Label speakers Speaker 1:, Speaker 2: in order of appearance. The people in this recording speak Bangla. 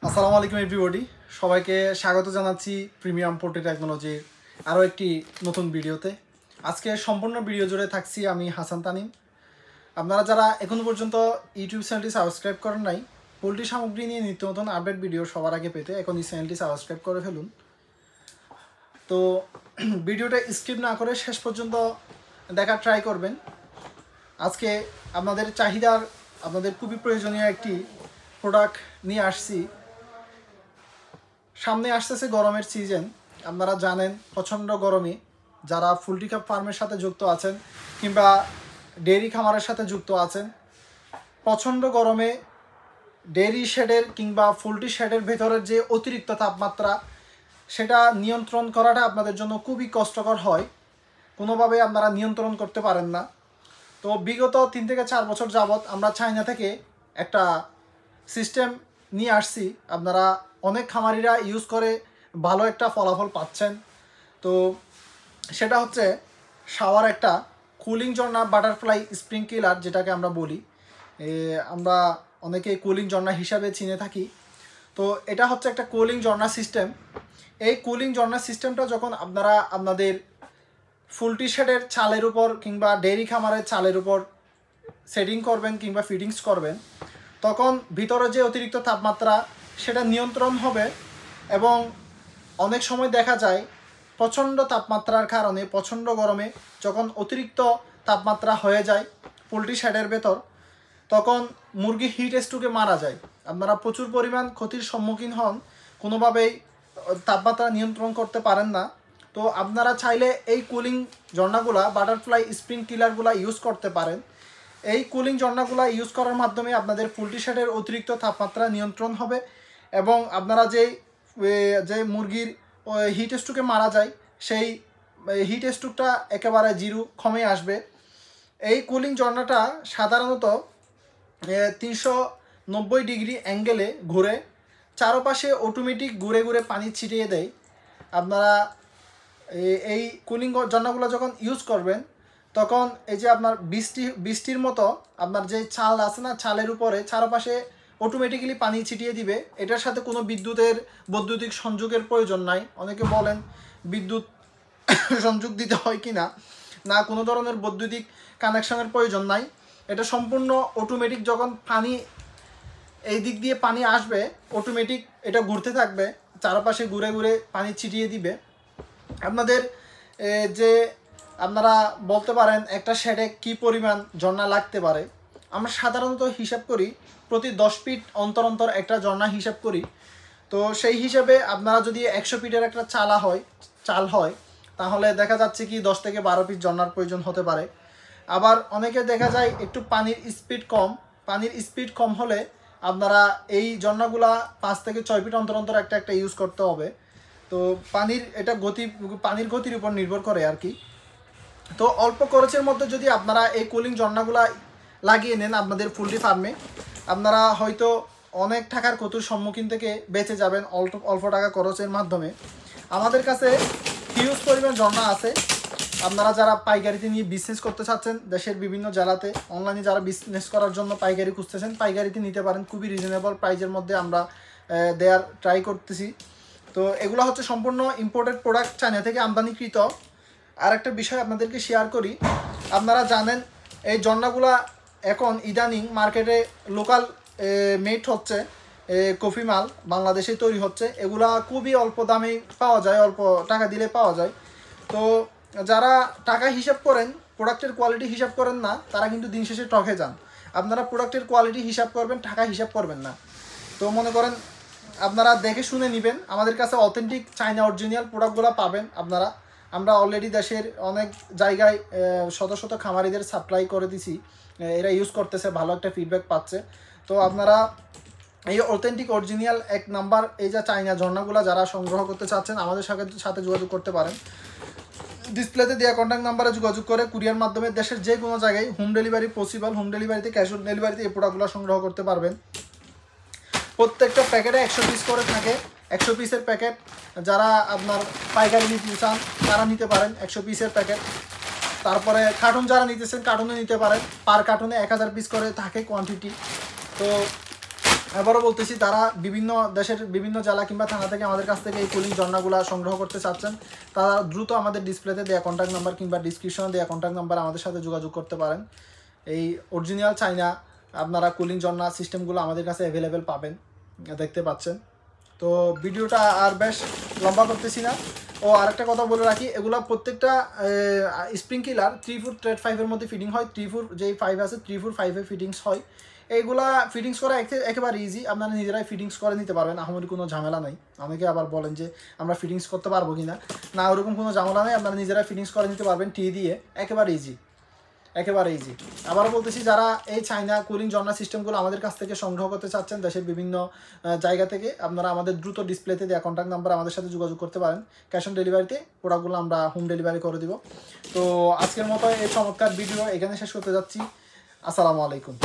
Speaker 1: আসসালামু আলাইকুম এভরিবডি, সবাইকে স্বাগত জানাচ্ছি প্রিমিয়াম পোল্ট্রি টেকনোলজির আরও একটি নতুন ভিডিওতে। আজকে সম্পূর্ণ ভিডিও জুড়ে থাকছি আমি হাসান তানিম। আপনারা যারা এখনও পর্যন্ত ইউটিউব চ্যানেলটি সাবস্ক্রাইব করেন নাই, পোল্ট্রি সামগ্রী নিয়ে নিত্য নতুন আপডেট ভিডিও সবার আগে পেতে এখন এই চ্যানেলটি সাবস্ক্রাইব করে ফেলুন। তো ভিডিওটা স্কিপ না করে শেষ পর্যন্ত দেখার ট্রাই করবেন। আজকে আপনাদের চাহিদার, আপনাদের খুবই প্রয়োজনীয় একটি প্রোডাক্ট নিয়ে আসছি। সামনে আসতেছে গরমের সিজন, আপনারা জানেন প্রচণ্ড গরমে যারা পোল্ট্রি ফার্মের সাথে যুক্ত আছেন কিংবা ডেয়ারি খামারের সাথে যুক্ত আছেন, প্রচণ্ড গরমে ডেয়ারি শেডের কিংবা পোল্ট্রি শেডের ভেতরের যে অতিরিক্ত তাপমাত্রা সেটা নিয়ন্ত্রণ করাটা আপনাদের জন্য খুবই কষ্টকর হয়, কোনোভাবে আপনারা নিয়ন্ত্রণ করতে পারেন না। তো বিগত 3 থেকে 4 বছর যাবৎ আমরা চায়না থেকে একটা সিস্টেম নিয়ে আসছি, আপনারা অনেক খামারিরা ইউজ করে ভালো একটা ফলাফল পাচ্ছেন। তো সেটা হচ্ছে শাওয়ার একটা কুলিং ঝর্ণা বাটারফ্লাই স্প্রিংক্লার, যেটাকে আমরা বলি, আমরা অনেকে কুলিং ঝর্ণা হিসাবে চিনে থাকি। তো এটা হচ্ছে একটা কুলিং ঝর্ণা সিস্টেম। এই কুলিং ঝর্ণা সিস্টেমটা যখন আপনারা আপনাদের পোল্ট্রি শেডের চালের উপর কিংবা ডেয়ারি খামারের চালের উপর সেটিং করবেন কিংবা ফিটিংস করবেন, তখন ভিতরে যে অতিরিক্ত তাপমাত্রা সেটা নিয়ন্ত্রণ হবে। এবং অনেক সময় দেখা যায় প্রচণ্ড তাপমাত্রার কারণে, প্রচণ্ড গরমে যখন অতিরিক্ত তাপমাত্রা হয়ে যায় পোলট্রি শেডের ভেতর, তখন মুরগি হিট স্ট্রোকে মারা যায়। আপনারা প্রচুর পরিমাণ ক্ষতির সম্মুখীন হন, কোনোভাবেই তাপমাত্রা নিয়ন্ত্রণ করতে পারেন না। তো আপনারা চাইলে এই কুলিং ঝর্ণাগুলা, বাটারফ্লাই স্প্রিংক্লারগুলা ইউজ করতে পারেন। এই কুলিং ঝর্ণাগুলো ইউজ করার মাধ্যমে আপনাদের পোল্ট্রি শেডের অতিরিক্ত তাপমাত্রা নিয়ন্ত্রণ হবে এবং আপনারা যে মুরগির হিট স্ট্রোকে মারা যায় সেই হিট স্ট্রোকটা একেবারে জিরো কমে আসবে। এই কুলিং ঝর্ণাটা সাধারণত 390 ডিগ্রি অ্যাঙ্গেলে ঘুরে, চারপাশে অটোমেটিক ঘুরে ঘুরে পানি ছিটিয়ে দেয়। আপনারা এই কুলিং ঝর্ণাগুলো যখন ইউজ করবেন, তখন এই যে আপনার বৃষ্টির মতো আপনার যে চাল আছে না, চালের উপরে চারপাশে অটোমেটিক্যালি পানি ছিটিয়ে দিবে। এটার সাথে কোনো বৈদ্যুতিক সংযোগের প্রয়োজন নাই। অনেকে বলেন বিদ্যুৎ সংযোগ দিতে হয় কি না, না, কোনো ধরনের বৈদ্যুতিক কানেকশনের প্রয়োজন নাই। এটা সম্পূর্ণ অটোমেটিক, যখন পানি এই দিক দিয়ে পানি আসবে অটোমেটিক এটা ঘুরতে থাকবে, চারপাশে ঘুরে ঘুরে পানি ছিটিয়ে দিবে। আপনাদের যে আপনারা বলতে পারেন একটা শেডে কী পরিমাণ ঝর্ণা লাগতে পারে। আমরা সাধারণত হিসাব করি প্রতি 10 ফিট অন্তর অন্তর একটা ঝর্ণা হিসাব করি। তো সেই হিসাবে আপনারা যদি 100 ফিটের একটা চাল হয় তাহলে দেখা যাচ্ছে কি 10 থেকে 12 ফিট ঝর্ণার প্রয়োজন হতে পারে। আবার অনেকে দেখা যায় একটু পানির স্পিড কম হলে আপনারা এই ঝর্ণাগুলা 5 থেকে 6 ফিট অন্তর অন্তর একটা ইউজ করতে হবে। তো পানির গতির উপর নির্ভর করে আর কি। তো অল্প খরচের মধ্যে যদি আপনারা এই কুলিং ঝর্ণাগুলা লাগিয়ে নেন আপনাদের পোল্ট্রি ফার্মে, আপনারা হয়তো অনেক টাকার ক্ষতির সম্মুখীন থেকে বেঁচে যাবেন অল্প টাকা খরচের মাধ্যমে। আমাদের কাছে হিউজ পরিমাণ ঝর্ণা আছে। আপনারা যারা পাইকারিতে নিয়ে বিজনেস করতে চাচ্ছেন, দেশের বিভিন্ন জেলাতে অনলাইনে যারা বিজনেস করার জন্য পাইকারি খুঁজতেছেন, পাইকারিতে নিতে পারেন। খুবই রিজনেবল প্রাইজের মধ্যে আমরা দেওয়ার ট্রাই করতেছি। তো এগুলো হচ্ছে সম্পূর্ণ ইম্পোর্টেড প্রোডাক্ট, চায়না থেকে আমদানিকৃত। আর একটা বিষয় আপনাদেরকে শেয়ার করি, আপনারা জানেন এই ঝর্ণাগুলা এখন ইদানিং মার্কেটে লোকাল মেড হচ্ছে, কফি মাল বাংলাদেশে তৈরি হচ্ছে। এগুলা খুবই অল্প দামে পাওয়া যায়, অল্প টাকা দিলে পাওয়া যায়। তো যারা টাকা হিসাব করেন, প্রোডাক্টের কোয়ালিটি হিসাব করেন না, তারা কিন্তু দিন শেষে ঠকে যান। আপনারা প্রোডাক্টের কোয়ালিটি হিসাব করবেন, টাকা হিসাব করবেন না। তো মনে করেন আপনারা দেখে শুনে নেবেন। আমাদের কাছে অথেন্টিক চায়না অরিজিনাল প্রোডাক্টগুলো পাবেন আপনারা। আমরা অলরেডি দেশের অনেক জায়গায় শত শত খামারিদের সাপ্লাই করে দিছি, এরা ইউজ করতেছে, ভালো একটা ফিডব্যাক পাচ্ছে। তো আপনারা এই অথেন্টিক অরিজিনাল 1 নাম্বার এই যে চায়না ঝর্ণাগুলো যারা সংগ্রহ করতে চাচ্ছেন, আমাদের সাথে যোগাযোগ করতে পারেন। ডিসপ্লেতে দেওয়া কন্ট্যাক্ট নাম্বারে যোগাযোগ করে কুরিয়ার মাধ্যমে দেশের যে কোনো জায়গায় হোম ডেলিভারি পসিবল, হোম ডেলিভারিতে, ক্যাশ অন ডেলিভারিতে এই প্রোডাক্টগুলো সংগ্রহ করতে পারবেন। প্রত্যেকটা প্যাকেটে 100 পিস করে থাকে। 100 পিসের প্যাকেট যারা আপনার পাইকারি নিতে চান তারা নিতে পারেন 100 পিসের প্যাকেট। তারপরে কার্টুন যারা নিতেছেন কার্টুনে নিতে পারেন, পার কার্টুনে 1000 পিস করে থাকে কোয়ান্টিটি। তো আবারও বলতেছি, তারা বিভিন্ন দেশের বিভিন্ন জেলা কিংবা থানা থেকে আমাদের কাছ থেকে এই কুলিং ঝর্ণাগুলো সংগ্রহ করতে চাচ্ছেন, তারা দ্রুত আমাদের ডিসপ্লেতে দেওয়া কন্ট্যাক্ট নাম্বার কিংবা ডিসক্রিপশনে দেওয়া কন্ট্যাক্ট নাম্বার আমাদের সাথে যোগাযোগ করতে পারেন। এই অরিজিনাল চাইনা আপনারা কুলিং ঝর্ণা সিস্টেমগুলো আমাদের কাছে অ্যাভেলেবেল পাবেন, দেখতে পাচ্ছেন। তো ভিডিওটা আর বেশ লম্বা করতেছি না। ও আরেকটা কথা বলে রাখি, এগুলো প্রত্যেকটা স্প্রিংকিলার 3 ফুট ট্রেড 5-এর মধ্যে ফিটিং হয়। 3 ফুট যেই 5 আছে 3 ফুট 5-এ ফিটিংস হয়। এইগুলা ফিটিংস করা একেবারে ইজি, আপনারা নিজেরাই ফিটিংস করে নিতে পারবেন, আহামরি কোনো ঝামেলা নাই। অনেকে আবার বলেন যে আমরা ফিটিংস করতে পারবো কি না, না ওরকম কোনো ঝামেলা নেই, আপনারা নিজেরাই ফিটিংস করে নিতে পারবেন টি দিয়ে, একেবারে ইজি, একেবারে ইজি। আবারও বলতেছি, যারা এই চাইনা কুলিং ঝর্ণা সিস্টেমগুলো আমাদের কাছ থেকে সংগ্রহ করতে চাচ্ছেন দেশের বিভিন্ন জায়গা থেকে, আপনারা আমাদের দ্রুত ডিসপ্লেতে দেওয়া কন্ট্যাক্ট নাম্বার আমাদের সাথে যোগাযোগ করতে পারেন। ক্যাশ অন ডেলিভারিতে প্রোডাক্টগুলো আমরা হোম ডেলিভারি করে দিব। তো আজকের মতো এই চমৎকার ভিডিও এখানে শেষ করতে যাচ্ছি। আসসালামু আলাইকুম।